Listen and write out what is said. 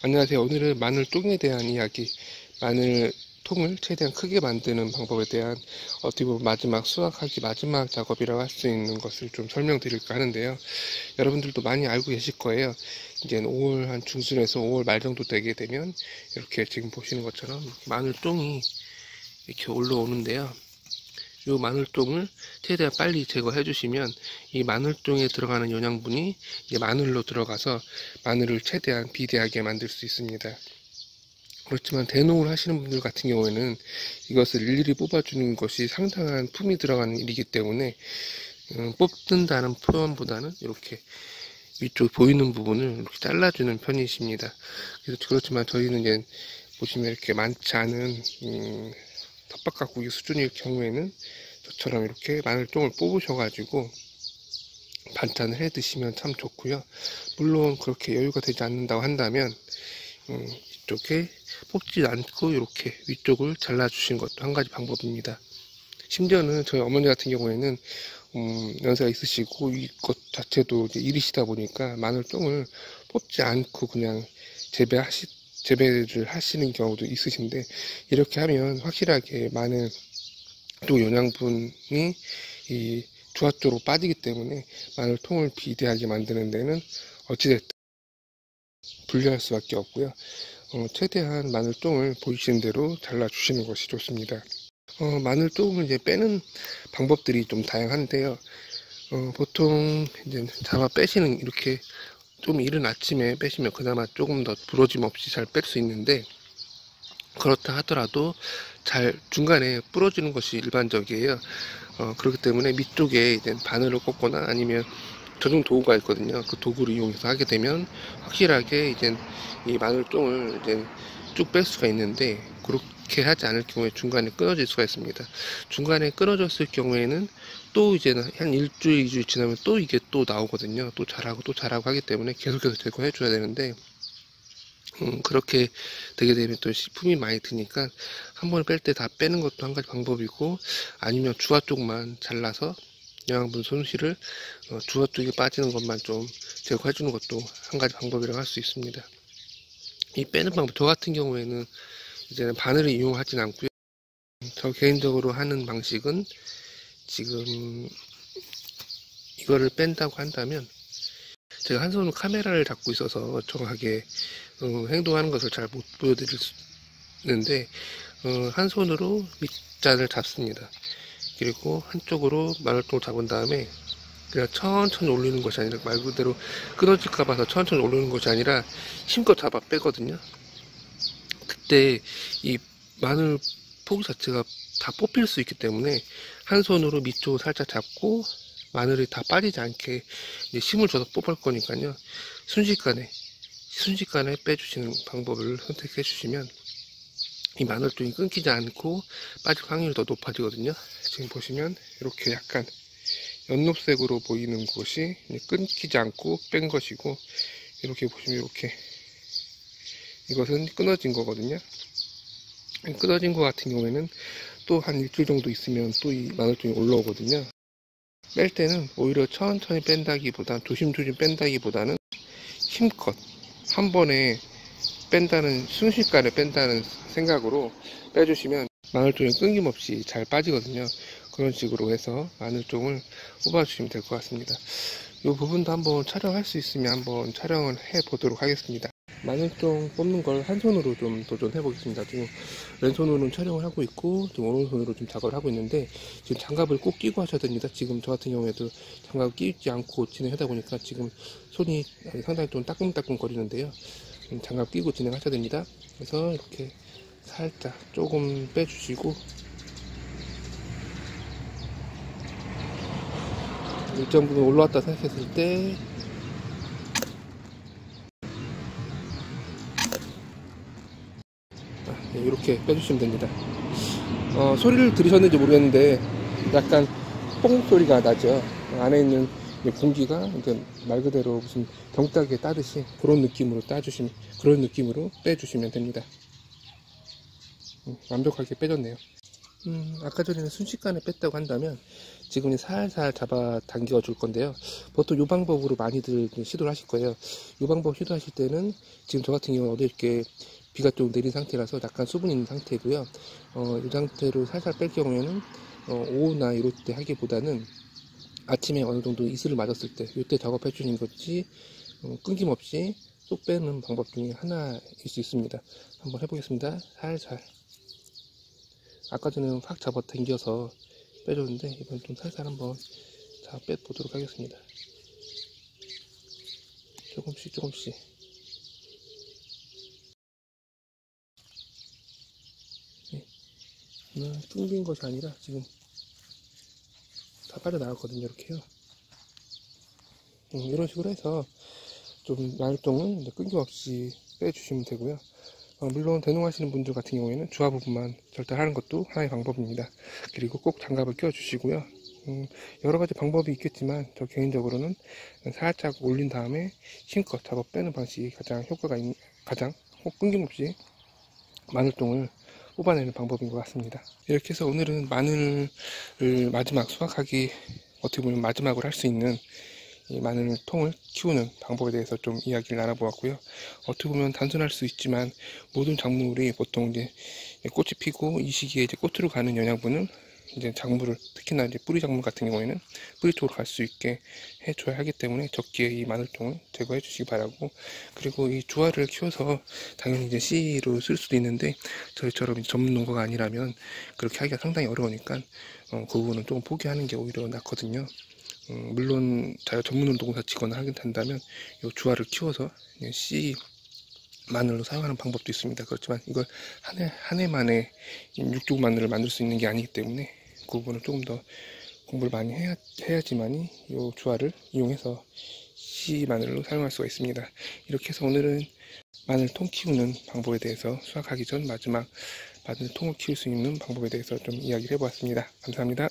안녕하세요. 오늘은 마늘똥에 대한 이야기, 마늘통을 최대한 크게 만드는 방법에 대한 어떻게 보면 마지막 수확하기 마지막 작업이라고 할 수 있는 것을 좀 설명드릴까 하는데요. 여러분들도 많이 알고 계실 거예요. 이제 5월 한 중순에서 5월 말 정도 되게 되면 이렇게 지금 보시는 것처럼 마늘똥이 이렇게 올라오는데요. 이 마늘종을 최대한 빨리 제거해 주시면 이 마늘종에 들어가는 영양분이 이제 마늘로 들어가서 마늘을 최대한 비대하게 만들 수 있습니다. 그렇지만 대농을 하시는 분들 같은 경우에는 이것을 일일이 뽑아주는 것이 상당한 품이 들어가는 일이기 때문에 뽑는다는 표현보다는 이렇게 위쪽 보이는 부분을 이렇게 잘라주는 편이십니다. 그렇지만 저희는 이제 보시면 이렇게 많지 않은 텃밭가꾸기 수준일 경우에는 저처럼 이렇게 마늘종을 뽑으셔가지고 반찬을 해 드시면 참 좋고요. 물론 그렇게 여유가 되지 않는다고 한다면 이쪽에 뽑지 않고 이렇게 위쪽을 잘라주신 것도 한 가지 방법입니다. 심지어는 저희 어머니 같은 경우에는 연세가 있으시고 이것 자체도 이제 일이시다 보니까 마늘종을 뽑지 않고 그냥 재배를 하시는 경우도 있으신데, 이렇게 하면 확실하게 마늘 또 영양분이 이 주화 쪽으로 빠지기 때문에 마늘통을 비대하게 만드는 데는 어찌됐든 불리할 수밖에 없고요. 최대한 마늘종을 보이시는 대로 잘라주시는 것이 좋습니다. 마늘종을 이제 빼는 방법들이 좀 다양한데요. 보통 이제 잡아 빼시는, 이렇게 좀 이른 아침에 빼시면 그나마 조금 더 부러짐 없이 잘 뺄 수 있는데, 그렇다 하더라도 잘 중간에 부러지는 것이 일반적이에요. 그렇기 때문에 밑쪽에 이제 바늘을 꽂거나 아니면 전용 도구가 있거든요. 그 도구를 이용해서 하게 되면 확실하게 이제 이 마늘종을 이제 쭉 뺄 수가 있는데, 그렇게 하지 않을 경우에 중간에 끊어질 수가 있습니다. 중간에 끊어졌을 경우에는 또 이제는 한 일주일, 2주일 지나면 또 이게 또 나오거든요. 또 자라고 하기 때문에 계속해서 제거해 줘야 되는데, 그렇게 되게 되면 또 품이 많이 드니까 한 번에 뺄 때 다 빼는 것도 한 가지 방법이고, 아니면 주화 쪽만 잘라서 영양분 손실을 주화 쪽에 빠지는 것만 좀 제거해 주는 것도 한 가지 방법이라고 할 수 있습니다. 이 빼는 방법, 저 같은 경우에는 이제는 바늘을 이용하진 않고요. 저 개인적으로 하는 방식은, 지금 이거를 뺀다고 한다면, 제가 한 손으로 카메라를 잡고 있어서 정확하게 행동하는 것을 잘 못 보여드리는데, 한 손으로 밑잔을 잡습니다. 그리고 한쪽으로 마늘종을 잡은 다음에 그냥 천천히 올리는 것이 아니라, 말 그대로 끊어질까 봐서 천천히 올리는 것이 아니라 힘껏 잡아 빼거든요. 그때 이 마늘 포기 자체가 다 뽑힐 수 있기 때문에 한 손으로 밑쪽을 살짝 잡고 마늘이 다 빠지지 않게 이제 힘을 줘서 뽑을 거니까요. 순식간에 빼주시는 방법을 선택해 주시면 이 마늘종이 끊기지 않고 빠질 확률이 더 높아지거든요. 지금 보시면 이렇게 약간 연잎색으로 보이는 곳이 끊기지 않고 뺀 것이고, 이렇게 보시면 이렇게 이것은 끊어진 거거든요. 끊어진 것 같은 경우에는 또 한 일주일 정도 있으면 또 이 마늘종이 올라오거든요. 뺄 때는 오히려 천천히 뺀다기보다, 조심조심 뺀다기보다는 힘껏 한 번에 뺀다는, 순식간에 뺀다는 생각으로 빼주시면 마늘종이 끊김없이 잘 빠지거든요. 그런 식으로 해서 마늘종을 뽑아주시면 될 것 같습니다. 이 부분도 한번 촬영할 수 있으면 한번 촬영을 해 보도록 하겠습니다. 마늘종 뽑는 걸 한 손으로 좀 도전해 보겠습니다. 지금 왼손으로는 촬영을 하고 있고, 지금 오른손으로 좀 작업을 하고 있는데, 지금 장갑을 꼭 끼고 하셔야 됩니다. 지금 저 같은 경우에도 장갑을 끼지 않고 진행하다 보니까 지금 손이 상당히 좀 따끔따끔 거리는데요. 장갑 끼고 진행하셔야 됩니다. 그래서 이렇게 살짝 조금 빼주시고, 일정 부분 올라왔다 생각했을 때 이렇게 빼주시면 됩니다. 소리를 들으셨는지 모르겠는데 약간 뽕 소리가 나죠. 안에 있는 공기가 말 그대로 무슨 병따개 따듯이 그런 느낌으로 빼주시면 됩니다. 완벽하게 빼졌네요. 아까 전에는 순식간에 뺐다고 한다면 지금은 살살 잡아 당겨 줄 건데요. 보통 이 방법으로 많이들 시도를 하실 거예요. 이 방법 시도하실 때는 지금 저 같은 경우는 어디 이렇게 비가 좀 내린 상태라서 약간 수분이 있는 상태고요. 이 상태로 살살 뺄 경우에는 오후나 이럴 때 하기보다는 아침에 어느 정도 이슬을 맞았을 때 이때 작업해 주는 것이 끊김없이 쏙 빼는 방법 중에 하나일 수 있습니다. 한번 해보겠습니다. 살살. 아까 전에는 확 잡아 당겨서 빼줬는데 이번 좀 살살 한번 빼보도록 하겠습니다. 조금씩 조금씩. 뚱긴 것이 아니라 지금 다 빠져나갔거든요. 이렇게요. 이런 식으로 해서 좀 마늘똥은 끊김없이 빼주시면 되고요. 물론 대농하시는 분들 같은 경우에는 주화 부분만 절단하는 것도 하나의 방법입니다. 그리고 꼭 장갑을 껴 주시고요. 여러 가지 방법이 있겠지만 저 개인적으로는 살짝 올린 다음에 힘껏 잡아 빼는 방식이 가장 효과가 있는, 가장 끊김없이 마늘똥을 뽑아내는 방법인 것 같습니다. 이렇게 해서 오늘은 마늘을 마지막 수확하기, 어떻게 보면 마지막으로 할 수 있는 이 마늘통을 키우는 방법에 대해서 좀 이야기를 나눠보았고요. 어떻게 보면 단순할 수 있지만 모든 작물이 보통 이제 꽃이 피고 이 시기에 이제 꽃으로 가는 영양분을 이제 작물을, 특히나 이제 뿌리 작물 같은 경우에는 뿌리 쪽으로 갈 수 있게 해줘야 하기 때문에 적기에 이 마늘통을 제거해 주시기 바라고, 그리고 이 주화를 키워서 당연히 이제 씨로 쓸 수도 있는데 저희처럼 전문 농가가 아니라면 그렇게 하기가 상당히 어려우니까 그 부분은 조금 포기하는 게 오히려 낫거든요. 물론 자기가 전문으로 농사 짓거나 하긴 된다면 이 주화를 키워서 씨 마늘로 사용하는 방법도 있습니다. 그렇지만 이걸 한 해만에 육종 마늘을 만들 수 있는 게 아니기 때문에 그 부분을 조금 더 공부를 많이 해야지만이 이 주화를 이용해서 씨 마늘로 사용할 수가 있습니다. 이렇게 해서 오늘은 마늘통 키우는 방법에 대해서 수확하기 전 마지막 마늘통을 키울 수 있는 방법에 대해서 좀 이야기를 해보았습니다. 감사합니다.